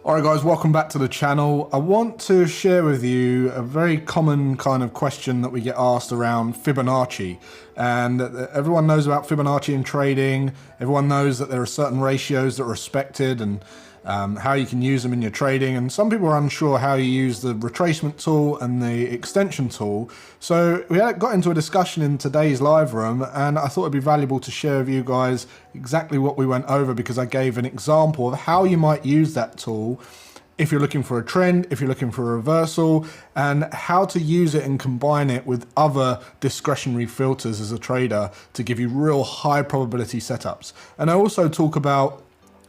Alright guys, welcome back to the channel. I want to share with you a very common kind of question that we get asked around Fibonacci. And everyone knows about Fibonacci in trading. Everyone knows that there are certain ratios that are respected and how you can use them in your trading. And some people are unsure how you use the retracement tool and the extension tool. So we got into a discussion in today's live room, and I thought it'd be valuable to share with you guys exactly what we went over, because I gave an example of how you might use that tool if you're looking for a trend, if you're looking for a reversal, and how to use it and combine it with other discretionary filters as a trader to give you real high probability setups. And I also talk about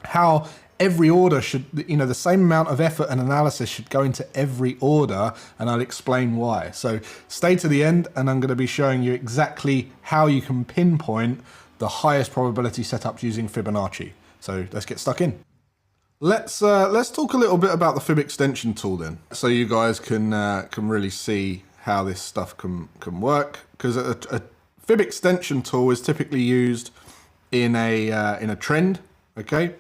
how every order should, the same amount of effort and analysis should go into every order, and I'll explain why. So stay to the end, and I'm going to be showing you exactly how you can pinpoint the highest probability setups using Fibonacci. So let's get stuck in. Let's talk a little bit about the Fib Extension Tool then, so you guys can really see how this stuff can work. Because a Fib Extension Tool is typically used in a trend, okay?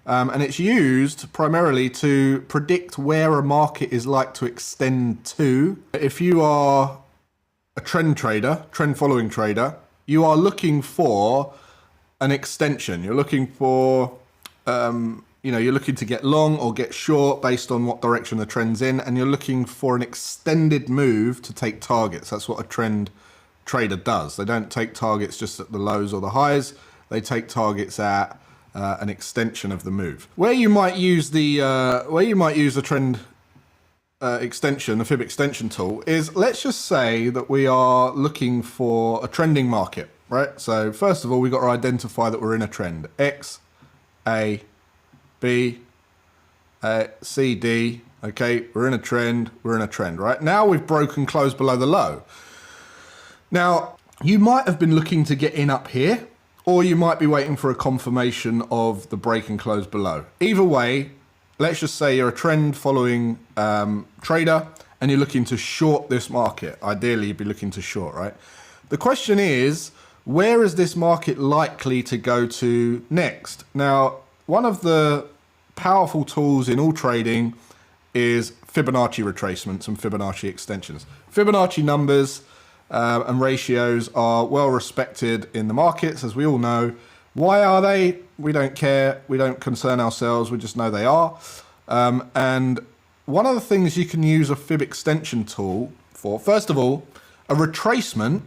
And it's used primarily to predict where a market is like to extend to. If you are a trend trader, trend following trader, you are looking for an extension. You're looking for, you're looking to get long or get short based on what direction the trend's in, and you're looking for an extended move to take targets. That's what a trend trader does. They don't take targets just at the lows or the highs. They take targets at an extension of the move. Where you might use the trend extension, the Fib Extension Tool, is, let's just say that we are looking for a trending market, right? So first of all, we've got to identify that we're in a trend. X, A, B, C, D. Okay, we're in a trend. We're in a trend, right? Now we've broken close below the low. Now you might have been looking to get in up here, or you might be waiting for a confirmation of the break and close below. Either way, let's just say you're a trend following trader and you're looking to short this market. Ideally, you'd be looking to short, right? The question is, where is this market likely to go to next? Now, one of the powerful tools in all trading is Fibonacci retracements and Fibonacci extensions. Fibonacci numbers and ratios are well respected in the markets, as we all know. Why are they? We don't care. We don't concern ourselves. We just know they are. And one of the things you can use a Fib Extension Tool for, first of all, a retracement.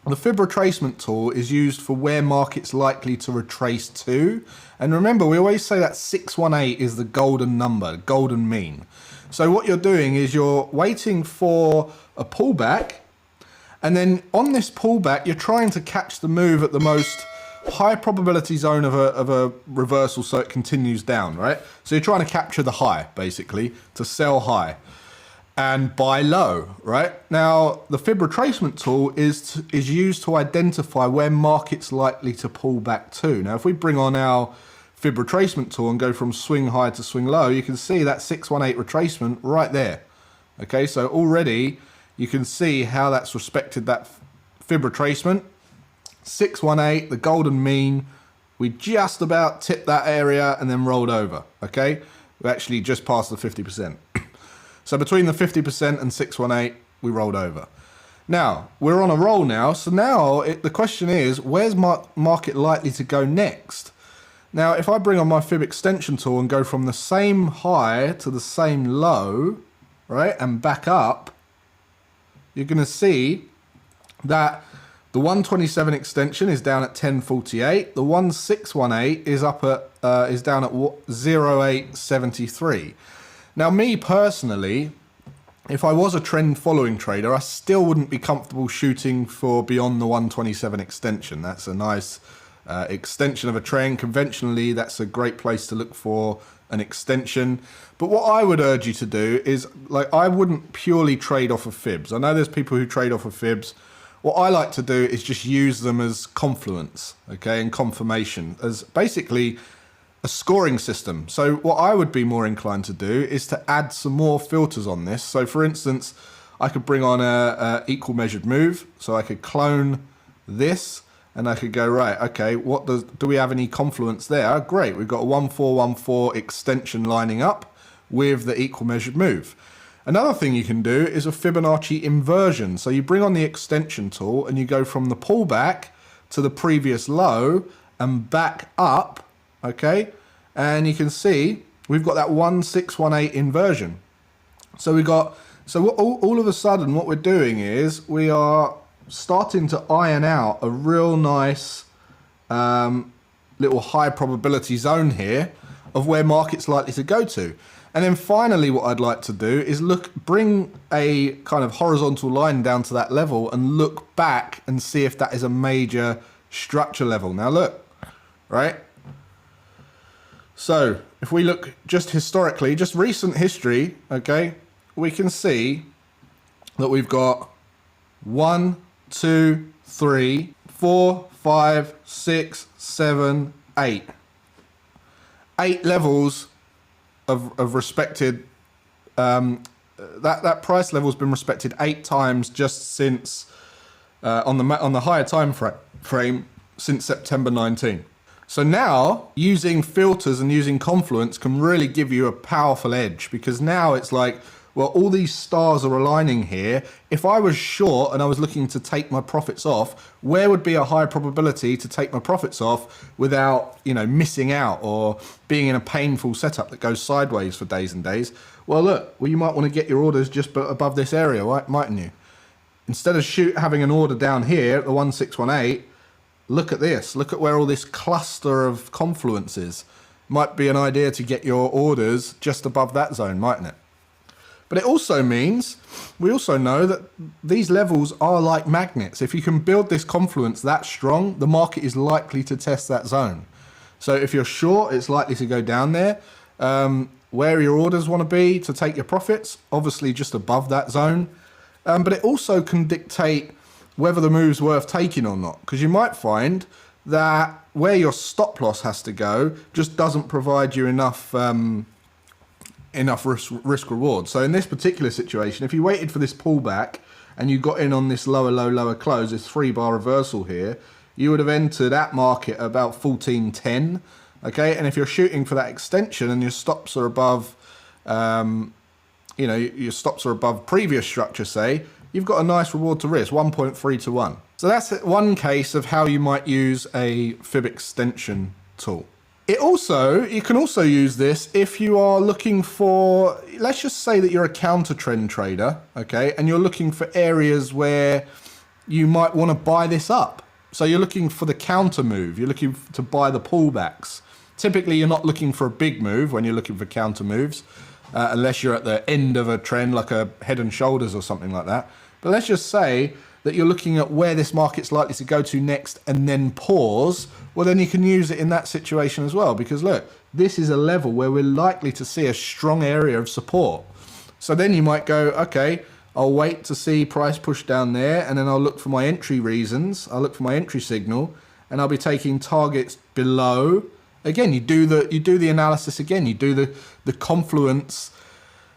The Fib retracement tool is used for where market's likely to retrace to. And remember, we always say that 618 is the golden number, golden mean. So what you're doing is you're waiting for a pullback, and then on this pullback, you're trying to catch the move at the most high probability zone of a reversal, so it continues down, right? So you're trying to capture the high, basically, to sell high and buy low, right? Now, the Fib retracement tool is used to identify where market's likely to pull back to. Now, if we bring on our Fib retracement tool and go from swing high to swing low, you can see that 618 retracement right there. Okay, so already you can see how that's respected that Fib retracement. 618, the golden mean. We just about tipped that area and then rolled over, okay? We actually just passed the 50%. So between the 50% and 618, we rolled over. Now, we're on a roll now, so now the question is, where's market likely to go next? Now, if I bring on my Fib Extension Tool and go from the same high to the same low, right, and back up, you're going to see that the 127 extension is down at 1048. The 1618 is up at is down at 0873. Now, me personally, if I was a trend following trader, I still wouldn't be comfortable shooting for beyond the 127 extension. That's a nice extension of a trend. Conventionally, that's a great place to look for an extension. But what I would urge you to do is, I wouldn't purely trade off of fibs. I know there's people who trade off of fibs. What I like to do is just use them as confluence, okay, and confirmation, as basically a scoring system. So what I would be more inclined to do is to add some more filters on this. So for instance, I could bring on a equal measured move. So I could clone this, and I could go, right, okay, do we have any confluence there? Great, we've got a 1414 extension lining up with the equal measured move. Another thing you can do is a Fibonacci inversion. So you bring on the extension tool and you go from the pullback to the previous low and back up, okay? And you can see we've got that 1618 inversion. So all of a sudden what we're doing is we are starting to iron out a real nice little high probability zone here of where market's likely to go to. And then finally what I'd like to do is bring a kind of horizontal line down to that level and look back and see if that is a major structure level. Now look, right? So if we look just historically, just recent history, okay, we can see that we've got 1, 2, 3, 4, 5, 6, 7, 8. 8 levels of respected, that price level has been respected 8 times just since, on the higher time frame since September 19. So now using filters and using confluence can really give you a powerful edge, because now it's like, well, all these stars are aligning here. If I was short and I was looking to take my profits off, where would be a high probability to take my profits off without, you know, missing out or being in a painful setup that goes sideways for days and days? Well, look, you might want to get your orders just above this area, right? Mightn't you? Instead of having an order down here at the 1618, look at this. Look at where all this cluster of confluence is. Might be an idea to get your orders just above that zone, mightn't it? But it also means, we also know that these levels are like magnets. If you can build this confluence that strong, the market is likely to test that zone. So if you're short, it's likely to go down there. Where your orders want to be to take your profits, obviously just above that zone. But it also can dictate whether the move's worth taking or not. Because you might find that where your stop loss has to go just doesn't provide you enough risk reward. So in this particular situation, if you waited for this pullback and you got in on this lower low lower close, this 3-bar reversal here, you would have entered that market about 1410. Okay, and if you're shooting for that extension and your stops are above, you know, your stops are above previous structure, say, you've got a nice reward to risk, 1.3 to 1. So that's one case of how you might use a Fib extension tool. You can also use this if you are looking for, let's just say that you're a counter trend trader, okay, and you're looking for areas where you might want to buy this up. So you're looking for the counter move, you're looking to buy the pullbacks. Typically, you're not looking for a big move when you're looking for counter moves, unless you're at the end of a trend like a head and shoulders or something like that. But let's just say that you're looking at where this market's likely to go to next and then pause. Well, then you can use it in that situation as well, because look, this is a level where we're likely to see a strong area of support. So then you might go, okay, I'll wait to see price push down there, and then I'll look for my entry reasons. I'll look for my entry signal, and I'll be taking targets below. Again, you do the analysis again. You do the confluence.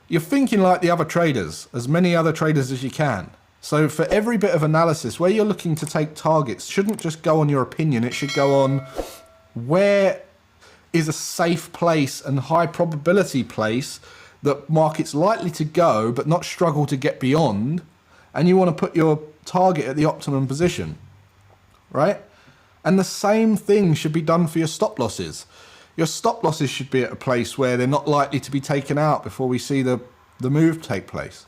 You're thinking like the other traders, as many other traders as you can. So for every bit of analysis, where you're looking to take targets, shouldn't just go on your opinion. It should go on where is a safe place and high probability place that market's likely to go, but not struggle to get beyond. And you want to put your target at the optimum position, right? And the same thing should be done for your stop losses. Your stop losses should be at a place where they're not likely to be taken out before we see the move take place.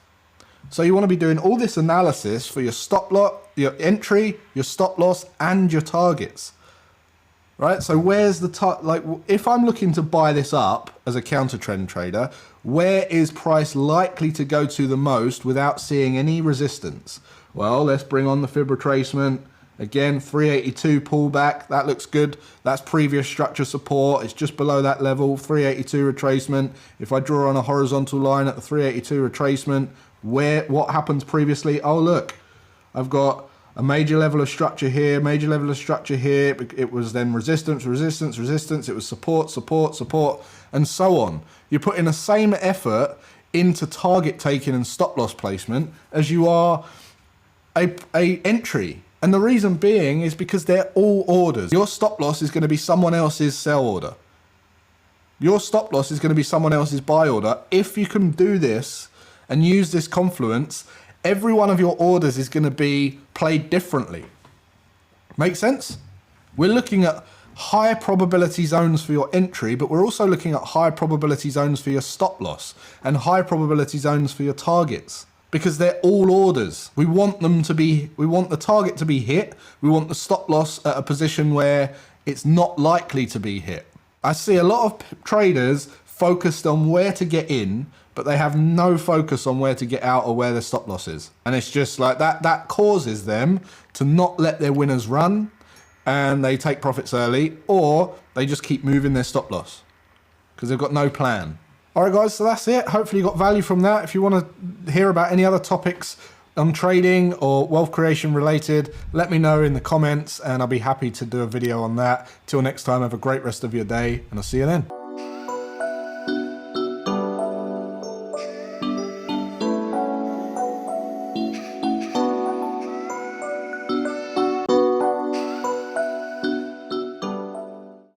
So you want to be doing all this analysis for your stop loss, your entry, your stop loss, and your targets, right? So where's the like, if I'm looking to buy this up as a counter trend trader, where is price likely to go to the most without seeing any resistance? Well, let's bring on the Fib retracement. Again, 382 pullback, that looks good. That's previous structure support. It's just below that level, 382 retracement. If I draw on a horizontal line at the 382 retracement, what happens previously? Oh, look, I've got a major level of structure here, major level of structure here. It was then resistance, resistance, resistance. It was support, support, support, and so on. You're putting the same effort into target taking and stop loss placement as you are a entry. And the reason being is because they're all orders. Your stop loss is going to be someone else's sell order. Your stop loss is going to be someone else's buy order. If you can do this and use this confluence, every one of your orders is going to be played differently. Make sense? We're looking at high probability zones for your entry, but we're also looking at high probability zones for your stop loss and high probability zones for your targets, because they're all orders. We want the target to be hit. We want the stop loss at a position where it's not likely to be hit. I see a lot of traders focused on where to get in, but they have no focus on where to get out or where their stop loss is. And it's just like that causes them to not let their winners run, and they take profits early, or they just keep moving their stop loss because they've got no plan. All right, guys, so that's it. Hopefully you got value from that. If you want to hear about any other topics on trading or wealth creation related, let me know in the comments and I'll be happy to do a video on that. Till next time, have a great rest of your day and I'll see you then.